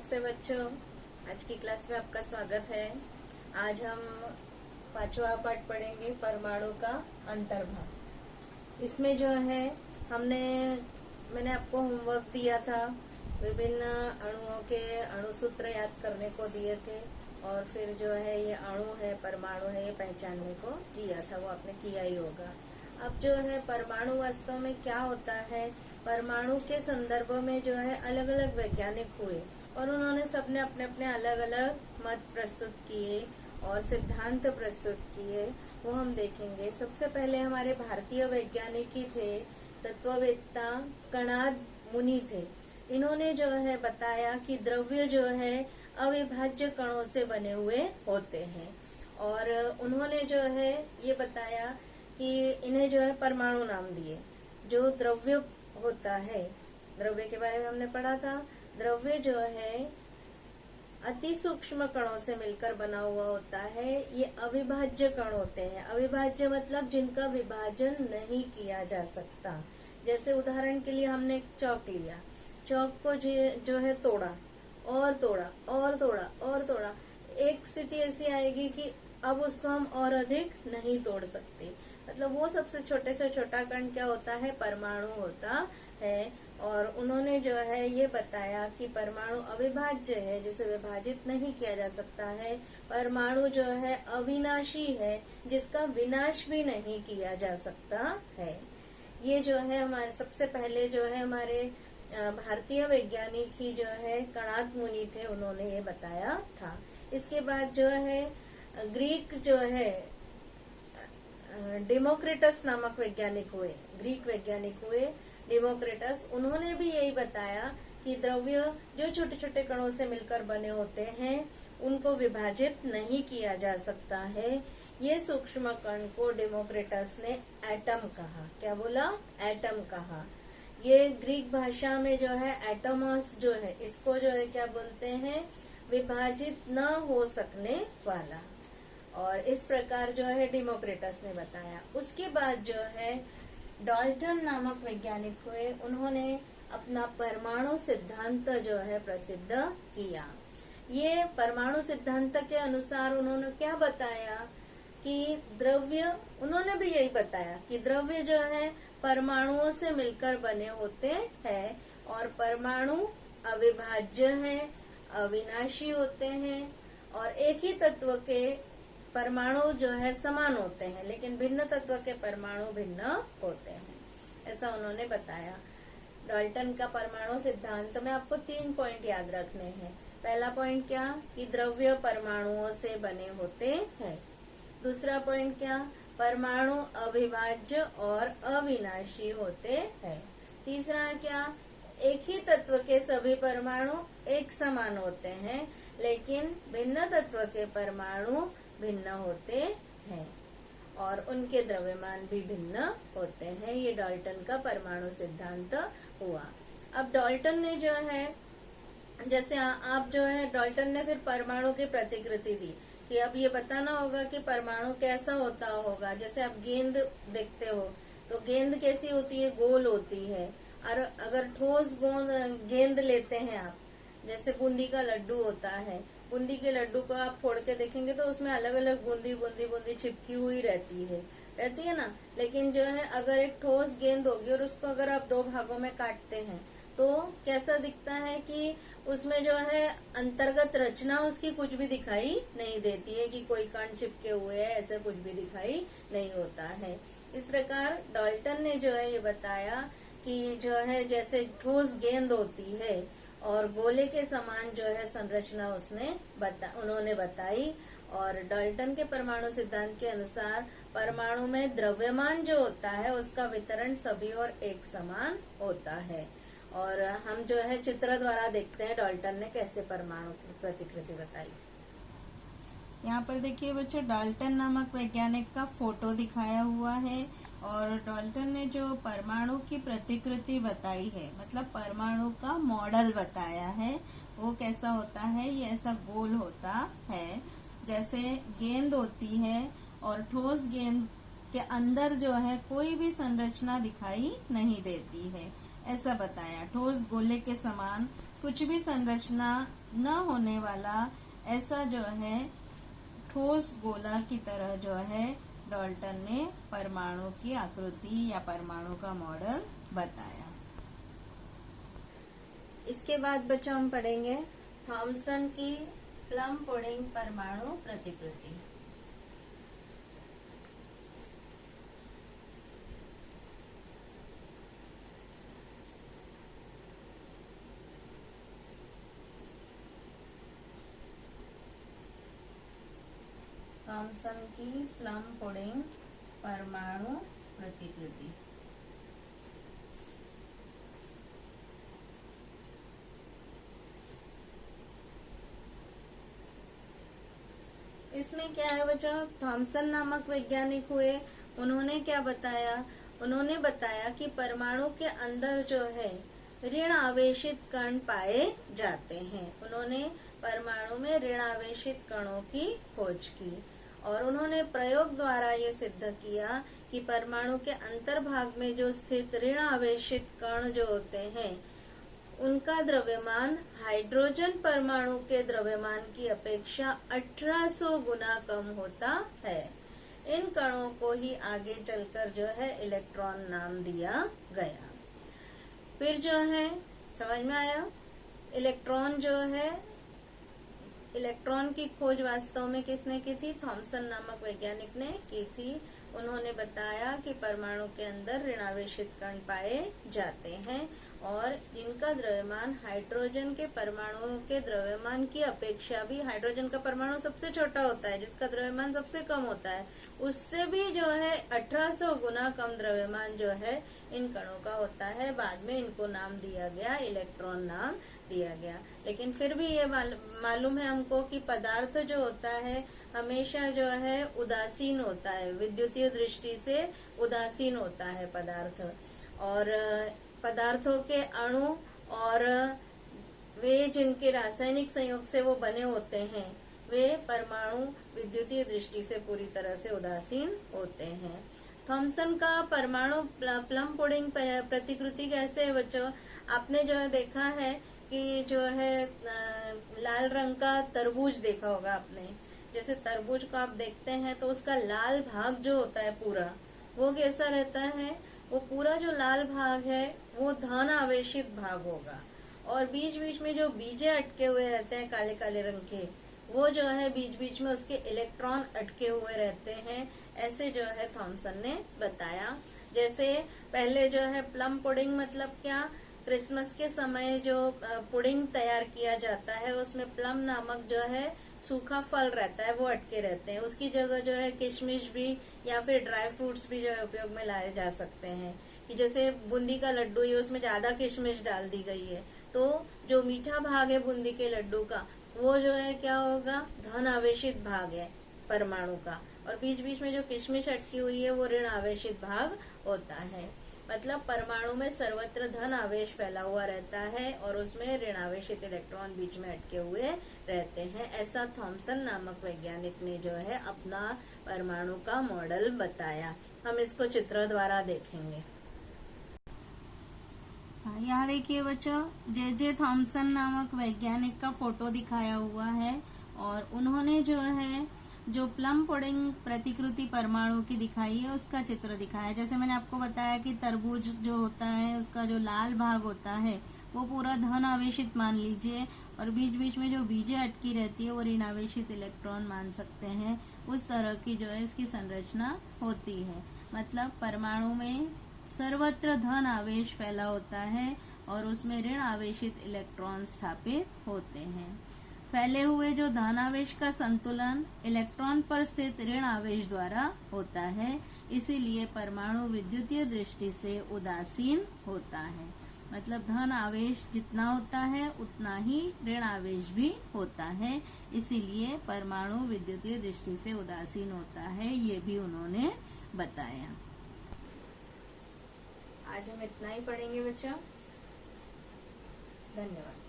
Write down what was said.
नमस्ते बच्चों, आज की क्लास में आपका स्वागत है। आज हम पांचवा पाठ पढ़ेंगे, परमाणु का अंतर्भाग। इसमें जो है मैंने आपको होमवर्क दिया था, विभिन्न अणुओं के अणुसूत्र याद करने को दिए थे और फिर जो है ये अणु है, परमाणु है, ये पहचानने को दिया था, वो आपने किया ही होगा। अब जो है परमाणु वास्तव में क्या होता है, परमाणु के संदर्भ में जो है अलग अलग वैज्ञानिक हुए और उन्होंने सबने अपने अपने अलग अलग मत प्रस्तुत किए और सिद्धांत प्रस्तुत किए, वो हम देखेंगे। सबसे पहले हमारे भारतीय वैज्ञानिक ही थे, तत्ववेत्ता कणाद मुनि थे। इन्होंने जो है बताया कि द्रव्य जो है अविभाज्य कणों से बने हुए होते हैं और उन्होंने जो है ये बताया कि इन्हें जो है परमाणु नाम दिए। जो द्रव्य होता है, द्रव्य के बारे में हमने पढ़ा था, द्रव्य जो है अति सूक्ष्म कणों से मिलकर बना हुआ होता है। ये अविभाज्य कण होते हैं। अविभाज्य मतलब जिनका विभाजन नहीं किया जा सकता। जैसे उदाहरण के लिए हमने एक चौक लिया, चौक को जो है तोड़ा और तोड़ा और तोड़ा और तोड़ा, एक स्थिति ऐसी आएगी कि अब उसको हम और अधिक नहीं तोड़ सकते। मतलब वो सबसे छोटे से छोटा कण क्या होता है, परमाणु होता है। और उन्होंने जो है ये बताया कि परमाणु अविभाज्य है, जिसे विभाजित नहीं किया जा सकता है। परमाणु जो है अविनाशी है, जिसका विनाश भी नहीं किया जा सकता है। ये जो है हमारे सबसे पहले जो है हमारे भारतीय वैज्ञानिक ही जो है कणाद मुनि थे, उन्होंने ये बताया था। इसके बाद जो है ग्रीक जो है डेमोक्रिटस नामक वैज्ञानिक हुए, ग्रीक वैज्ञानिक हुए डेमोक्रिटस। उन्होंने भी यही बताया कि द्रव्य जो छोटे छोटे कणों से मिलकर बने होते हैं, उनको विभाजित नहीं किया जा सकता है। ये सूक्ष्म कण को डेमोक्रिटस ने एटम कहा। क्या बोला? एटम कहा। ये ग्रीक भाषा में जो है एटमॉस जो है, इसको जो है क्या बोलते हैं, विभाजित न हो सकने वाला। और इस प्रकार जो है डेमोक्रिटस ने बताया। उसके बाद जो है डाल्टन नामक वैज्ञानिक हुए, उन्होंने अपना परमाणु सिद्धांत जो है प्रसिद्ध किया। ये परमाणु सिद्धांत के अनुसार उन्होंने क्या बताया कि द्रव्य, उन्होंने भी यही बताया कि द्रव्य जो है परमाणुओं से मिलकर बने होते हैं और परमाणु अविभाज्य हैं, अविनाशी होते हैं और एक ही तत्व के परमाणु जो है समान होते हैं, लेकिन भिन्न तत्व के परमाणु भिन्न होते हैं, ऐसा उन्होंने बताया। डाल्टन का परमाणु सिद्धांत में आपको 3 पॉइंट याद रखने हैं। पहला पॉइंट क्या, कि द्रव्य परमाणुओं से बने होते हैं। दूसरा पॉइंट क्या, परमाणु अविभाज्य और अविनाशी होते हैं। तीसरा क्या, एक ही तत्व के सभी परमाणु एक समान होते हैं, लेकिन भिन्न तत्व के परमाणु भिन्न होते हैं और उनके द्रव्यमान भी भिन्न होते हैं। ये डाल्टन का परमाणु सिद्धांत हुआ। अब डाल्टन ने जो है, जैसे आप जो है, डाल्टन ने फिर परमाणु की प्रतिकृति दी कि अब ये बताना होगा कि परमाणु कैसा होता होगा। जैसे आप गेंद देखते हो तो गेंद कैसी होती है, गोल होती है। और अगर ठोस गेंद लेते हैं आप, जैसे बूंदी का लड्डू होता है, बूंदी के लड्डू को आप फोड़ के देखेंगे तो उसमें अलग अलग बूंदी बूंदी बूंदी चिपकी हुई रहती है ना। लेकिन जो है अगर एक ठोस गेंद होगी और उसको अगर आप 2 भागों में काटते हैं तो कैसा दिखता है कि उसमें जो है अंतर्गत रचना उसकी कुछ भी दिखाई नहीं देती है, कि कोई कण चिपके हुए है, ऐसे कुछ भी दिखाई नहीं होता है। इस प्रकार डाल्टन ने जो है ये बताया कि जो है जैसे ठोस गेंद होती है और गोले के समान जो है संरचना उन्होंने बताई। और डाल्टन के परमाणु सिद्धांत के अनुसार परमाणु में द्रव्यमान जो होता है उसका वितरण सभी और एक समान होता है। और हम जो है चित्र द्वारा देखते हैं डाल्टन ने कैसे परमाणु की प्रतिकृति बताई। यहाँ पर देखिए बच्चों, डाल्टन नामक वैज्ञानिक का फोटो दिखाया हुआ है और डाल्टन ने जो परमाणु की प्रतिकृति बताई है, मतलब परमाणु का मॉडल बताया है, वो कैसा होता है, ये ऐसा गोल होता है। जैसे गेंद होती है और ठोस गेंद के अंदर जो है कोई भी संरचना दिखाई नहीं देती है, ऐसा बताया। ठोस गोले के समान कुछ भी संरचना न होने वाला ऐसा जो है ठोस गोला की तरह जो है डाल्टन ने परमाणु की आकृति या परमाणु का मॉडल बताया। इसके बाद बच्चों हम पढ़ेंगे थॉमसन की प्लम पुडिंग परमाणु प्रतिकृति। थॉमसन की प्लम पुडिंग परमाणु प्रतिकृति। इसमें क्या है बच्चों, थॉमसन नामक वैज्ञानिक हुए, उन्होंने क्या बताया, उन्होंने बताया कि परमाणु के अंदर जो है ऋण आवेशित कण पाए जाते हैं। उन्होंने परमाणु में ऋण आवेशित कणों की खोज की और उन्होंने प्रयोग द्वारा ये सिद्ध किया कि परमाणु के अंतर्भाग में जो स्थित ऋण आवेशित कण जो होते हैं उनका द्रव्यमान हाइड्रोजन परमाणु के द्रव्यमान की अपेक्षा 1800 गुना कम होता है। इन कणों को ही आगे चलकर जो है इलेक्ट्रॉन नाम दिया गया। फिर जो है समझ में आया, इलेक्ट्रॉन जो है, इलेक्ट्रॉन की खोज वास्तव में किसने की थी, थॉमसन नामक वैज्ञानिक ने की थी। उन्होंने बताया कि परमाणु के अंदर ऋणावेशित कण पाए जाते हैं और इनका द्रव्यमान हाइड्रोजन के परमाणुओं के द्रव्यमान की अपेक्षा भी, हाइड्रोजन का परमाणु सबसे छोटा होता है जिसका द्रव्यमान सबसे कम होता है, उससे भी जो है 1800 गुना कम द्रव्यमान जो है इन कणों का होता है। बाद में इनको नाम दिया गया, इलेक्ट्रॉन नाम दिया गया। लेकिन फिर भी ये मालूम है हमको कि पदार्थ जो होता है हमेशा जो है उदासीन होता है, विद्युतीय दृष्टि से उदासीन होता है पदार्थ। और पदार्थों के अणु और वे जिनके रासायनिक संयोग से वो बने होते हैं वे परमाणु विद्युतीय दृष्टि से पूरी तरह से उदासीन होते हैं। थॉमसन का परमाणु प्लम पुडिंग प्रतिकृति कैसे है बच्चों, आपने जो है देखा है कि जो है लाल रंग का तरबूज देखा होगा आपने। जैसे तरबूज को आप देखते हैं तो उसका लाल भाग जो होता है पूरा वो कैसा रहता है, वो पूरा जो लाल भाग है वो धन आवेशित भाग होगा और बीच बीच में जो बीजे अटके हुए रहते हैं काले काले रंग के, वो जो है बीच बीच में उसके इलेक्ट्रॉन अटके हुए रहते हैं। ऐसे जो है थॉमसन ने बताया। जैसे पहले जो है प्लम पुडिंग मतलब क्या, क्रिसमस के समय जो पुडिंग तैयार किया जाता है उसमें प्लम नामक जो है सूखा फल रहता है वो अटके रहते हैं। उसकी जगह जो है किशमिश भी या फिर ड्राई फ्रूट्स भी जो है उपयोग में लाए जा सकते हैं। कि जैसे बूंदी का लड्डू है उसमें ज्यादा किशमिश डाल दी गई है तो जो मीठा भाग है बूंदी के लड्डू का वो जो है क्या होगा, धन आवेशित भाग है परमाणु का, और बीच बीच में जो किशमिश अटकी हुई है वो ऋण आवेशित भाग होता है। मतलब परमाणु में सर्वत्र धन आवेश फैला हुआ रहता है और उसमें ऋण आवेशित इलेक्ट्रॉन बीच में अटके हुए रहते हैं। ऐसा थॉमसन नामक वैज्ञानिक ने जो है अपना परमाणु का मॉडल बताया। हम इसको चित्र द्वारा देखेंगे। यहाँ देखिए बच्चों, जे थॉमसन नामक वैज्ञानिक का फोटो दिखाया हुआ है और उन्होंने जो है जो प्लम पुडिंग प्रतिकृति परमाणु की दिखाई है उसका चित्र दिखाया है। जैसे मैंने आपको बताया कि तरबूज जो होता है उसका जो लाल भाग होता है वो पूरा धन आवेशित मान लीजिए और बीच बीच में जो बीजें अटकी रहती है वो ऋण आवेशित इलेक्ट्रॉन मान सकते हैं। उस तरह की जो है इसकी संरचना होती है। मतलब परमाणु में सर्वत्र धन आवेश फैला होता है और उसमें ऋण आवेशित इलेक्ट्रॉन स्थापित होते हैं। फैले हुए जो धन आवेश का संतुलन इलेक्ट्रॉन पर स्थित ऋण आवेश द्वारा होता है, इसीलिए परमाणु विद्युतीय दृष्टि से उदासीन होता है। मतलब धन आवेश जितना होता है उतना ही ऋण आवेश भी होता है, इसीलिए परमाणु विद्युतीय दृष्टि से उदासीन होता है, ये भी उन्होंने बताया। आज हम इतना ही पढ़ेंगे बच्चों। धन्यवाद।